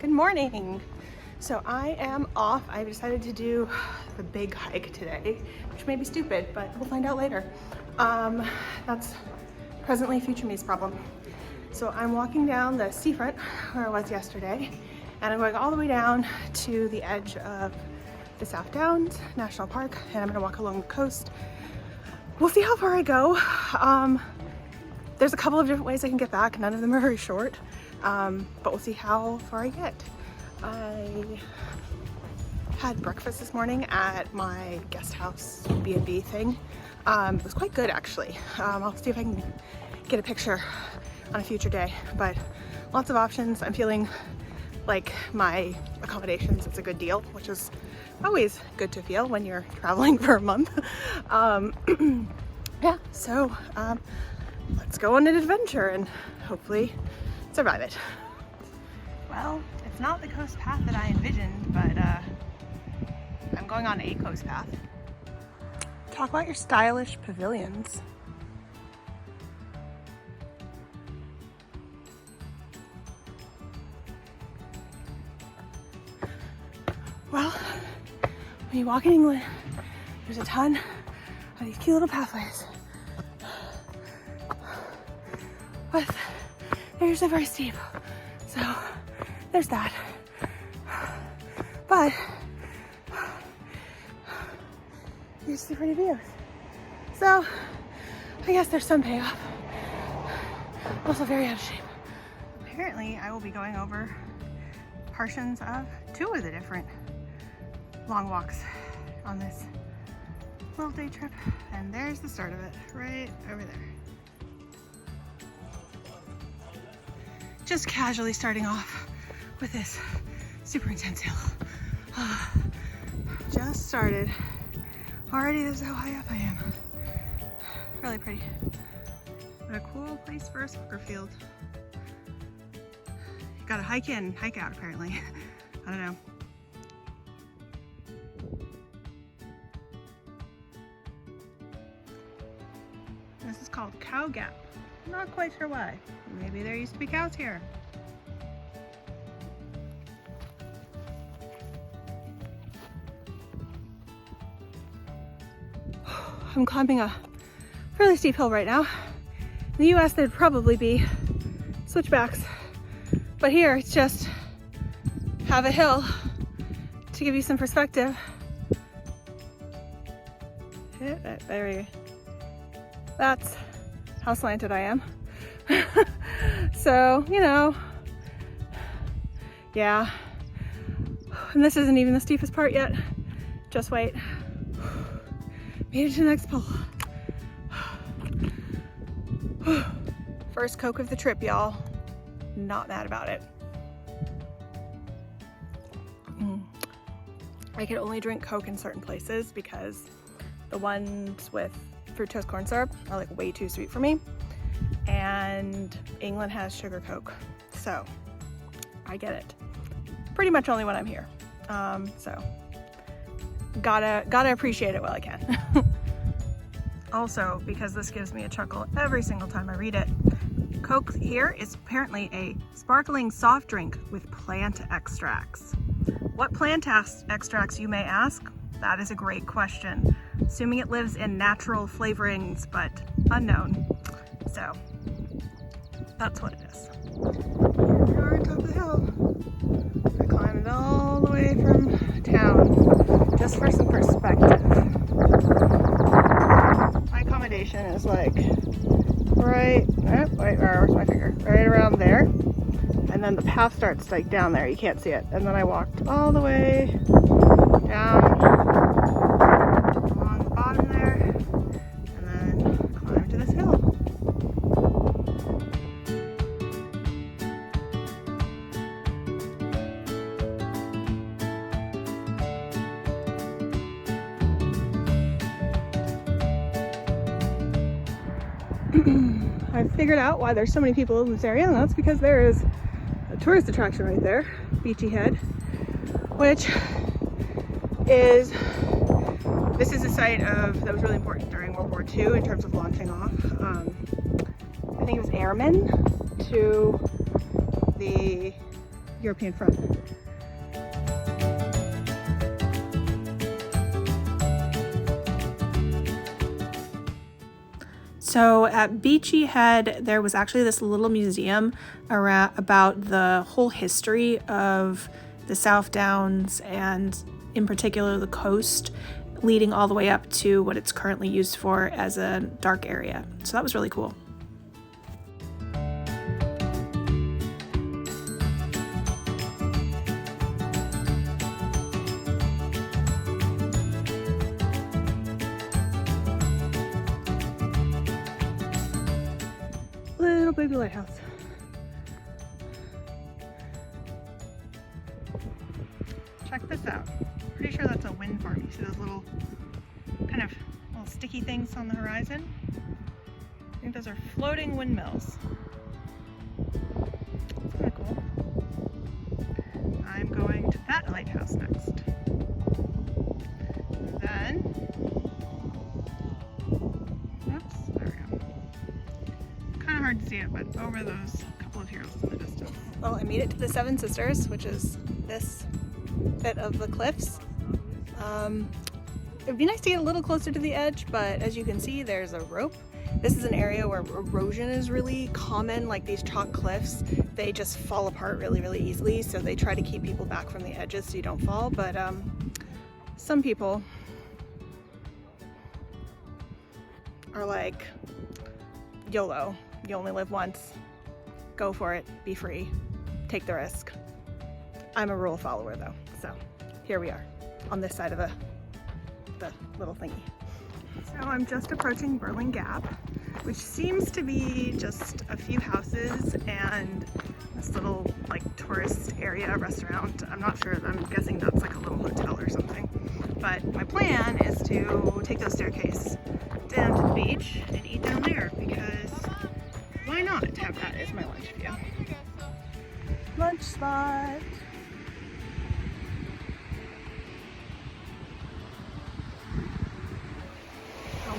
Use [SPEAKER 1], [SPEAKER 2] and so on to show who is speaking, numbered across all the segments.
[SPEAKER 1] Good morning. So I am off. I've decided to do the big hike today, which may be stupid, but we'll find out later. That's presently future me's problem. So I'm walking down the seafront where I was yesterday, and I'm going all the way down to the edge of the South Downs National Park, and I'm gonna walk along the coast. We'll see how far I go. There's a couple of different ways I can get back. None of them are very short, but we'll see how far I get. I had breakfast this morning at my guest house B&B thing. It was quite good actually. I'll see if I can get a picture on a future day, but lots of options. I'm feeling like my accommodations, it's a good deal, which is always good to feel when you're traveling for a month. Yeah, so let's go on an adventure and hopefully survive it. Well, it's not the coast path that I envisioned, but I'm going on a coast path. Talk about your stylish pavilions. Well, when you walk in England, there's a ton of these cute little pathways. But they're usually very steep, so there's that. But you see pretty views. So I guess there's some payoff. Also very out of shape. Apparently I will be going over portions of two of the different long walks on this little day trip, and there's the start of it right over there. Just casually starting off with this super intense hill. Just started. Already this is how high up I am. Really pretty. What a cool place for a soccer field. You gotta hike in, hike out apparently. I don't know. This is called Cow Gap. I'm not quite sure why. Maybe there used to be cows here. I'm climbing a fairly steep hill right now. In the US, there'd probably be switchbacks, but here it's just have a hill to give you some perspective. There we go. That's how slanted I am. So, you know, yeah. And this isn't even the steepest part yet. Just wait. Made it to the next pole. First Coke of the trip, y'all. Not mad about it. I can only drink Coke in certain places because the ones with fructose corn syrup are like way too sweet for me, and England has sugar Coke, so I get it pretty much only when I'm here. So gotta appreciate it while I can. Also, because this gives me a chuckle every single time I read it, Coke here is apparently a sparkling soft drink with plant extracts. What plant extracts, you may ask? That is a great question. Assuming it lives in natural flavorings, but unknown. So that's what it is. Here we are on top of the hill. I climbed all the way from town just for some perspective. My accommodation is like right, wait, where's my finger? Right around there. And then the path starts like down there. You can't see it. And then I walked all the way down along the bottom there, and then climbed to this hill. I've figured out why there's so many people in this area, and that's because there is a tourist attraction right there, Beachy Head, which is, this is a site that was really important during World War II in terms of launching off, I think it was airmen to the European front. So at Beachy Head, there was actually this little museum about the whole history of the South Downs and in particular the coast, leading all the way up to what it's currently used for as a dark area. So that was really cool. Little baby lighthouse. Check this out. Pretty sure that's a wind farm. You see those little kind of little sticky things on the horizon? I think those are floating windmills. That's kind of cool. I'm going to that lighthouse next. Then, oops, there we go. Kind of hard to see it, but over those couple of hills in the distance. Well, I made it to the Seven Sisters, which is this bit of the cliffs. It'd be nice to get a little closer to the edge, but as you can see, there's a rope. This is an area where erosion is really common, like these chalk cliffs. They just fall apart really, really easily, so they try to keep people back from the edges so you don't fall, but some people are like, YOLO, you only live once, go for it, be free, take the risk. I'm a rule follower though, so here we are on this side of the little thingy. So I'm just approaching Burling Gap, which seems to be just a few houses and this little like tourist area restaurant. I'm not sure, I'm guessing that's like a little hotel or something. But my plan is to take those staircase down to the beach and eat down there because why not have that as my lunch view? Lunch spot.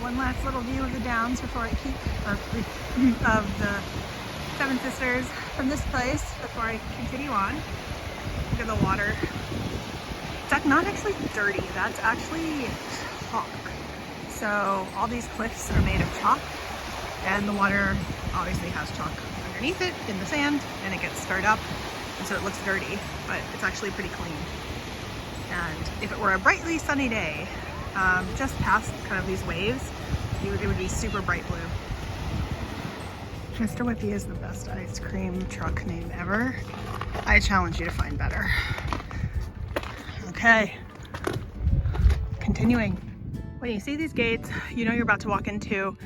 [SPEAKER 1] One last little view of the Downs before I of the Seven Sisters from this place before I continue on. Look at the water. It's not actually dirty, that's actually chalk. So all these cliffs are made of chalk and the water obviously has chalk underneath it in the sand and it gets stirred up and so it looks dirty, but it's actually pretty clean. And if it were a brightly sunny day, just past kind of these waves, it would be super bright blue. Mr. Whippy is the best ice cream truck name ever. I challenge you to find better. Okay, continuing. When you see these gates, you know you're about to walk into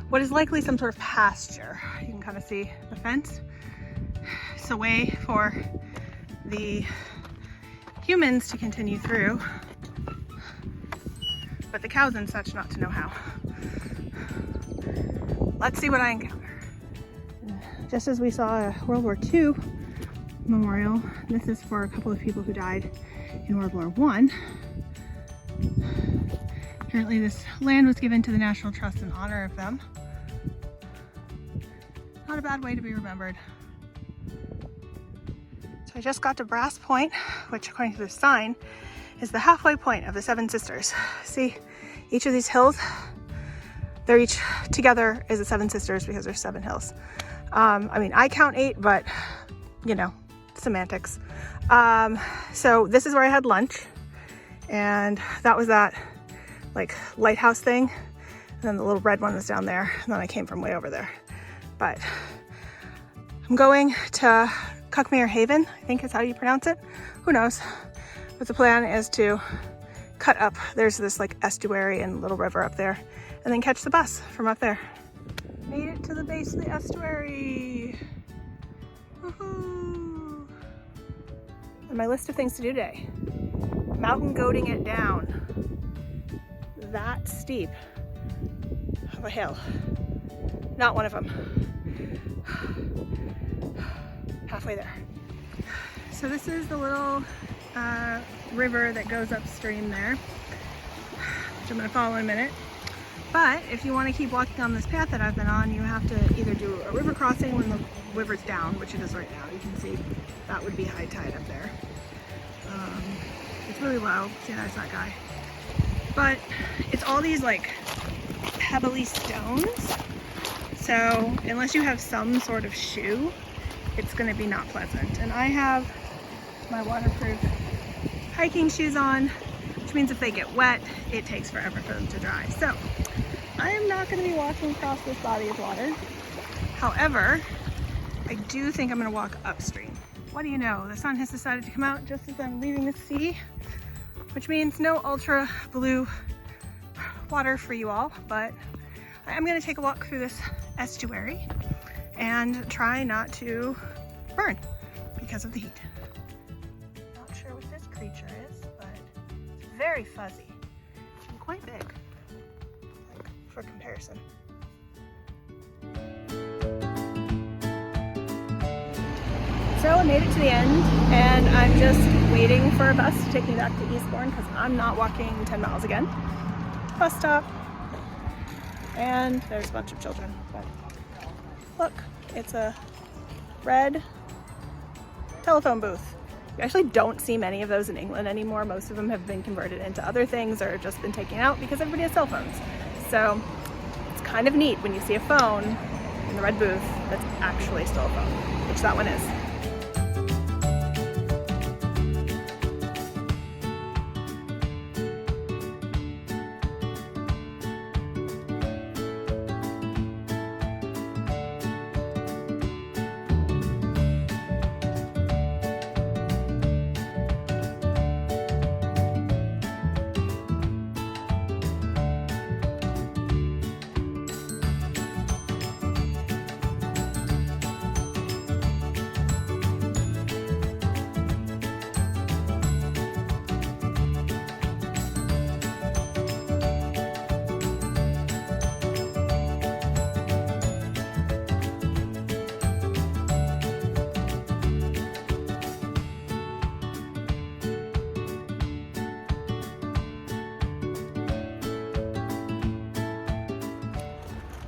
[SPEAKER 1] what is likely some sort of pasture. You can kind of see the fence. It's a way for the humans to continue through, but the cows and such not to know how. Let's see what I encounter. Just as we saw a World War II memorial, this is for a couple of people who died in World War I. Apparently this land was given to the National Trust in honor of them. Not a bad way to be remembered. So I just got to Brass Point, which according to the sign is the halfway point of the Seven Sisters. See, each of these hills, they're each together as the Seven Sisters because there's 7 hills. I mean, I count 8, but you know, semantics. So this is where I had lunch, and that was that like lighthouse thing, and then the little red one was down there, and then I came from way over there. But I'm going to Cuckmere Haven, I think is how you pronounce it. Who knows? But the plan is to cut up. There's this like estuary and little river up there, and then catch the bus from up there. Made it to the base of the estuary. Woohoo! And my list of things to do today. Mountain goating it down that steep of a hill. Not one of them. Halfway there. So this is the little river that goes upstream there, which I'm going to follow in a minute. But if you want to keep walking on this path that I've been on, you have to either do a river crossing when the river's down, which it is right now. You can see that would be high tide up there. It's really low. See, there's that guy. But it's all these like pebbly stones. So unless you have some sort of shoe, it's going to be not pleasant. And I have my waterproof hiking shoes on, which means if they get wet, it takes forever for them to dry. So I am not going to be walking across this body of water. However, I do think I'm going to walk upstream. What do you know? The sun has decided to come out just as I'm leaving the sea, which means no ultra blue water for you all, but I am going to take a walk through this estuary and try not to burn because of the heat. Not sure what this creature is, but it's very fuzzy and quite big, like, for comparison. So I made it to the end, and I'm just waiting for a bus to take me back to Eastbourne because I'm not walking 10 miles again. Bus stop, and there's a bunch of children. But look, it's a red telephone booth. You actually don't see many of those in England anymore. Most of them have been converted into other things or just been taken out because everybody has cell phones. So it's kind of neat when you see a phone in the red booth that's actually still a phone, which that one is.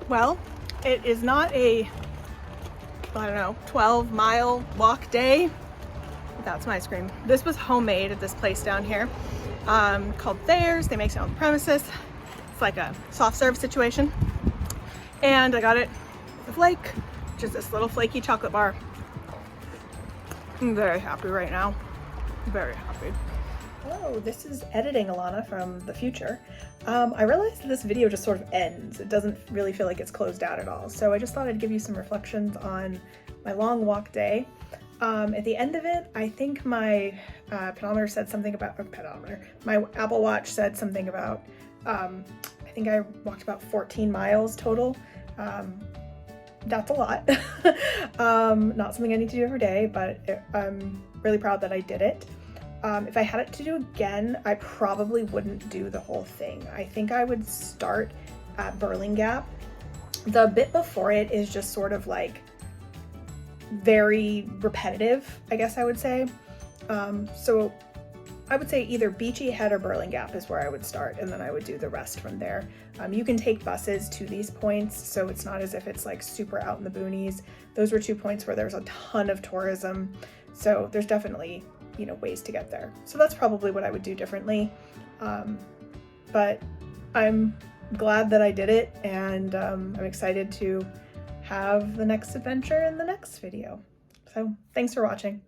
[SPEAKER 1] Well, it is not a, I don't know, 12-mile walk day. That's my ice cream. This was homemade at this place down here called Thayer's. They make it on the premises. It's like a soft serve situation. And I got it with a flake, which is this little flaky chocolate bar. I'm very happy right now. Very happy. Oh, this is editing Alana from the future. I realized that this video just sort of ends. It doesn't really feel like it's closed out at all. So I just thought I'd give you some reflections on my long walk day. At the end of it, I think my pedometer said something about, my Apple Watch said something about, I think I walked about 14 miles total. That's a lot. Not something I need to do every day, but I'm really proud that I did it. If I had it to do again, I probably wouldn't do the whole thing. I think I would start at Burling Gap. The bit before it is just sort of like very repetitive, I guess I would say. So I would say either Beachy Head or Burling Gap is where I would start, and then I would do the rest from there. You can take buses to these points, so it's not as if it's like super out in the boonies. Those were 2 points where there's a ton of tourism, so there's definitely, you know, ways to get there. So that's probably what I would do differently. But I'm glad that I did it, and I'm excited to have the next adventure in the next video. So thanks for watching.